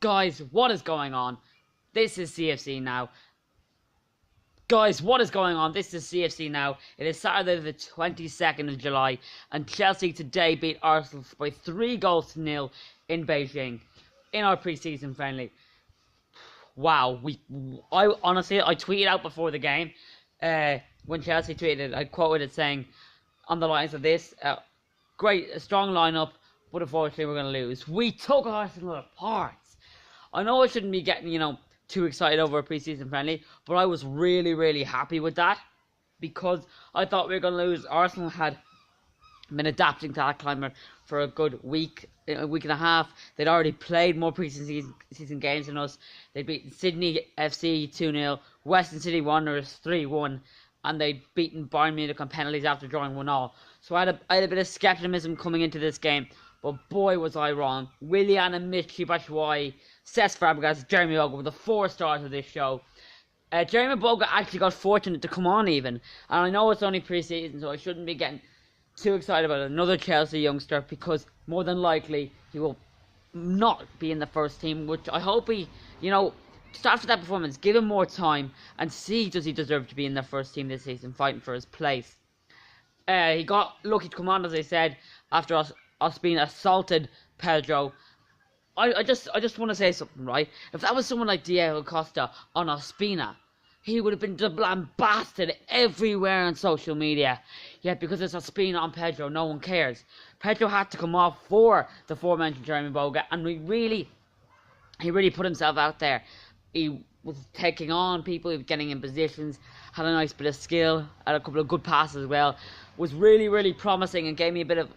Guys, what is going on? This is CFC Now. Guys, what is going on? This is CFC Now. It is Saturday the 22nd of July, and Chelsea today beat Arsenal by 3-0 in Beijing in our pre-season friendly. Wow, I honestly tweeted out before the game, when Chelsea tweeted, I quoted it saying, on the lines of this, a strong lineup, but unfortunately we're going to lose. We took Arsenal apart. I know I shouldn't be getting, too excited over a pre-season friendly, but I was really happy with that, because I thought we were going to lose. Arsenal had been adapting to that climate for a good week and a half. They'd already played more pre-season games than us. They'd beaten Sydney FC 2-0, Western City Wanderers 3-1, and they'd beaten Bayern Munich on penalties after drawing 1-1. So I had a bit of skepticism coming into this game, but boy was I wrong. Willian and Michy Batshuayi, Cesc Fabregas, Jeremy Boga were the 4 stars of this show. Jeremy Boga actually got fortunate to come on even, and I know it's only pre-season, so I shouldn't be getting too excited about another Chelsea youngster, because more than likely he will not be in the first team, which I hope he, just after that performance, give him more time and see does he deserve to be in the first team this season, fighting for his place. He got lucky to come on, as I said, after us being assaulted Pedro. I just want to say something, right? If that was someone like Diego Costa on Ospina, he would have been lambasted everywhere on social media. Yet because it's Ospina on Pedro, no one cares. Pedro had to come off for the aforementioned Jeremy Boga, and he really put himself out there. He was taking on people, he was getting in positions, had a nice bit of skill, had a couple of good passes as well. Was really promising and gave me a bit of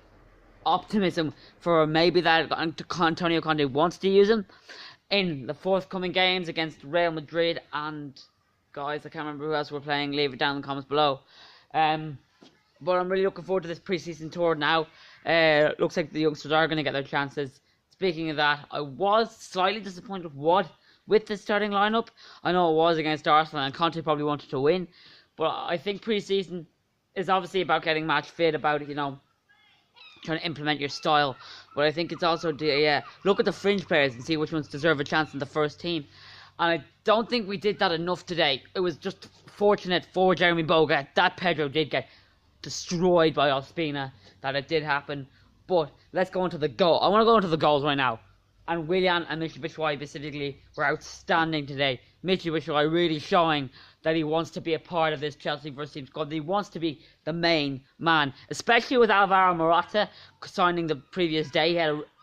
optimism for maybe that Antonio Conte wants to use him in the forthcoming games against Real Madrid and, guys, I can't remember who else we're playing, leave it down in the comments below. But I'm really looking forward to this pre-season tour now. Looks like the youngsters are going to get their chances. Speaking of that, I was slightly disappointed with the starting lineup. I know it was against Arsenal and Conte probably wanted to win, but I think pre-season is obviously about getting match fit, about, trying to implement your style. But I think it's also to look at the fringe players and see which ones deserve a chance in the first team. And I don't think we did that enough today. It was just fortunate for Jeremy Boga that Pedro did get destroyed by Ospina, that it did happen. But let's go into the goal. I want to go into the goals right now. And Willian and Michy Batshuayi specifically were outstanding today. Michy Batshuayi really showing that he wants to be a part of this Chelsea first team squad. He wants to be the main man, especially with Alvaro Morata signing the previous day.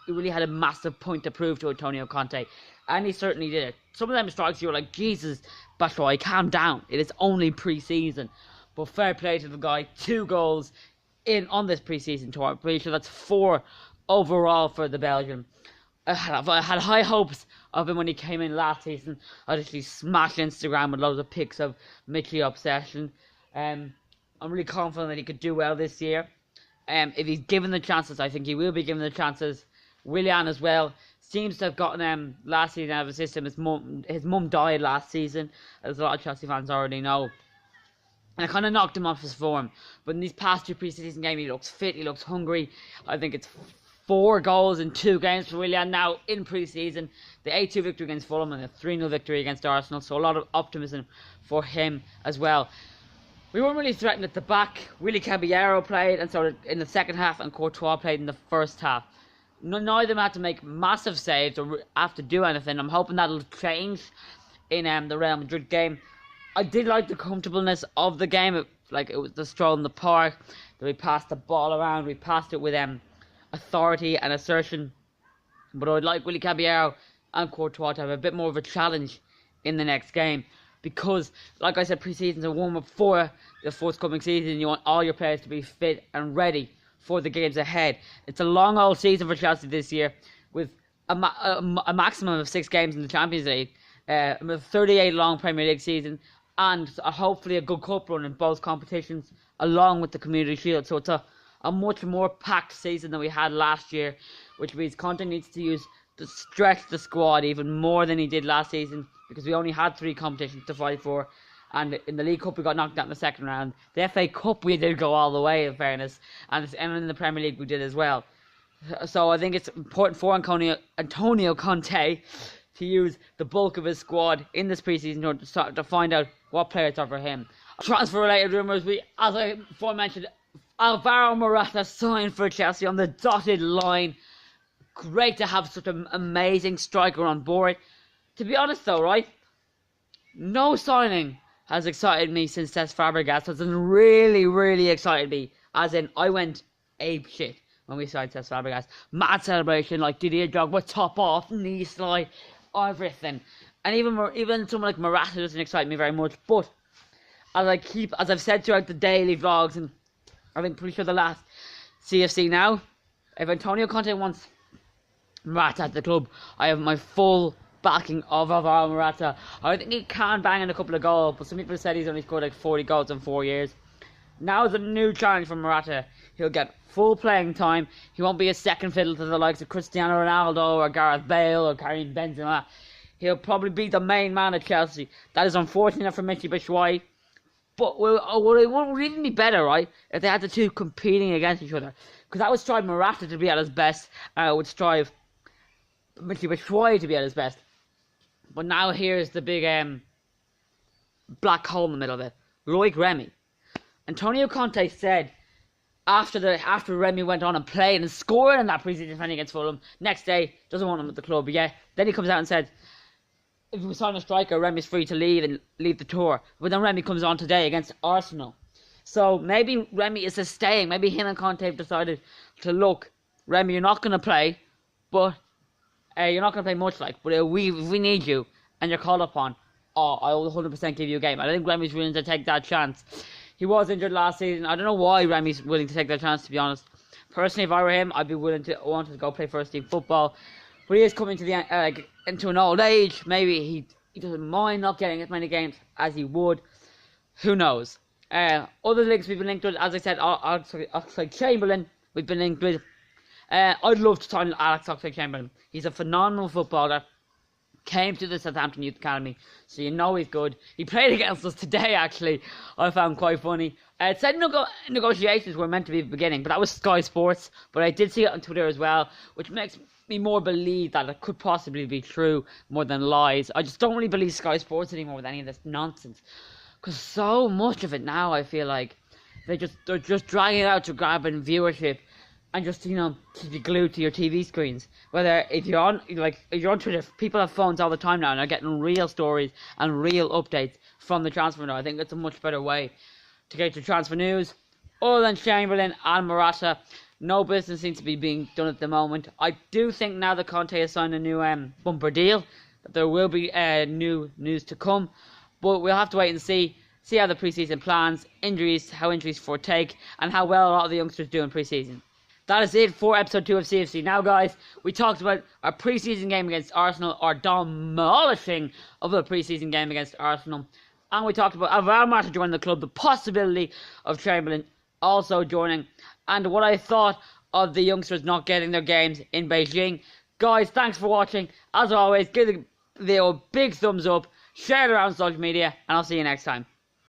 He really had a massive point to prove to Antonio Conte, and he certainly did it. Some of them strikes you were like, Jesus, Batshuayi, calm down. It is only pre-season. But fair play to the guy. 2 goals on this pre-season tour. I'm pretty sure that's 4 overall for the Belgian. I had high hopes of him when he came in last season. I literally smashed Instagram with loads of pics of Michy obsession. I'm really confident that he could do well this year. If he's given the chances, I think he will be given the chances. Willian as well seems to have gotten last season out of his system. His mum died last season, as a lot of Chelsea fans already know. And it kind of knocked him off his form. But in these past 2 pre-season games, he looks fit, he looks hungry. I think it's 4 goals in 2 games for Willian now in pre-season. The 8-2 victory against Fulham and the 3-0 victory against Arsenal. So a lot of optimism for him as well. We weren't really threatened at the back. Willy Caballero played and so in the second half, and Courtois played in the first half. None of them had to make massive saves or have to do anything. I'm hoping that'll change in the Real Madrid game. I did like the comfortableness of the game. It was the stroll in the park. That we passed the ball around. We passed it with authority and assertion. But I'd like Willy Caballero and Courtois to have a bit more of a challenge in the next game. Because, like I said, pre-season's a warm-up for the forthcoming season. You want all your players to be fit and ready for the games ahead. It's a long old season for Chelsea this year, with a maximum of 6 games in the Champions League, a 38-long Premier League season, and hopefully a good cup run in both competitions, along with the Community Shield. So it's a much more packed season than we had last year, which means Conte needs to stretch the squad even more than he did last season, because we only had 3 competitions to fight for. And in the League Cup we got knocked out in the second round. The FA Cup we did go all the way, in fairness, and in the Premier League we did as well. So I think it's important for Antonio Conte to use the bulk of his squad in this preseason tour to find out what players are for him. Transfer-related rumours, as I before mentioned, Alvaro Morata signed for Chelsea on the dotted line. Great to have such an amazing striker on board. To be honest though, right, no signing has excited me since Cesc Fabregas. Has really excited me. As in, I went ape shit when we signed Cesc Fabregas. Mad celebration, like Didier Drogba, top off, knee slide, everything. And even someone like Morata doesn't excite me very much. But as I've said throughout the daily vlogs, and I think pretty sure the last CFC Now, if Antonio Conte wants Morata at the club, I have my full backing of Alvaro Morata. I think he can bang in a couple of goals, but some people said he's only scored like 40 goals in 4 years. Now is a new challenge for Morata. He'll get full playing time. He won't be a second fiddle to the likes of Cristiano Ronaldo or Gareth Bale or Karim Benzema. He'll probably be the main man at Chelsea. That is unfortunate for Michy Batshuayi. But it would even be better, right, if they had the two competing against each other. Because that would strive Morata to be at his best, and it would strive Michy Batshuayi to be at his best. But now here's the big black hole in the middle of it. Loic Remy. Antonio Conte said after Remy went on and played and scored in that pre-season friendly against Fulham, next day doesn't want him at the club. Yeah, then he comes out and said, if we sign a striker, Remy's free to leave the tour. But then Remy comes on today against Arsenal. So maybe Remy is staying. Maybe him and Conte have decided to look, Remy, you're not going to play, but you're not going to play much, but if we need you and you're called upon, I will 100% give you a game. I think Remy's willing to take that chance. He was injured last season. I don't know why Remy's willing to take that chance, to be honest. Personally, if I were him, I'd be willing to want to go play first team football. But he is coming to the into an old age. Maybe he doesn't mind not getting as many games as he would. Who knows? Other links we've been linked with, as I said, Oxlade-Chamberlain, we've been linked with. I'd love to sign Alex Oxlade-Chamberlain. He's a phenomenal footballer. Came to the Southampton Youth Academy, so you know he's good. He played against us today, actually. I found quite funny. It said negotiations were meant to be beginning, but that was Sky Sports. But I did see it on Twitter as well, which makes me more believe that it could possibly be true more than lies. I just don't really believe Sky Sports anymore with any of this nonsense, because so much of it now, I feel like they're just dragging it out to grab in viewership. And just, keep you glued to your TV screens. Whether if you're on Twitter, people have phones all the time now and are getting real stories and real updates from the transfer window. I think it's a much better way to get your transfer news. Other than Chamberlain and Morata, no business seems to be being done at the moment. I do think now that Conte has signed a new bumper deal, that there will be new news to come. But we'll have to wait and see how the preseason plans, how injuries foretake, and how well a lot of the youngsters do in preseason. That is it for episode 2 of CFC Now, guys. We talked about our preseason game against Arsenal, our demolishing of a preseason game against Arsenal. And we talked about Alvaro Morata joining the club, the possibility of Chamberlain also joining, and what I thought of the youngsters not getting their games in Beijing. Guys, thanks for watching. As always, give the video a big thumbs up, share it around social media, and I'll see you next time.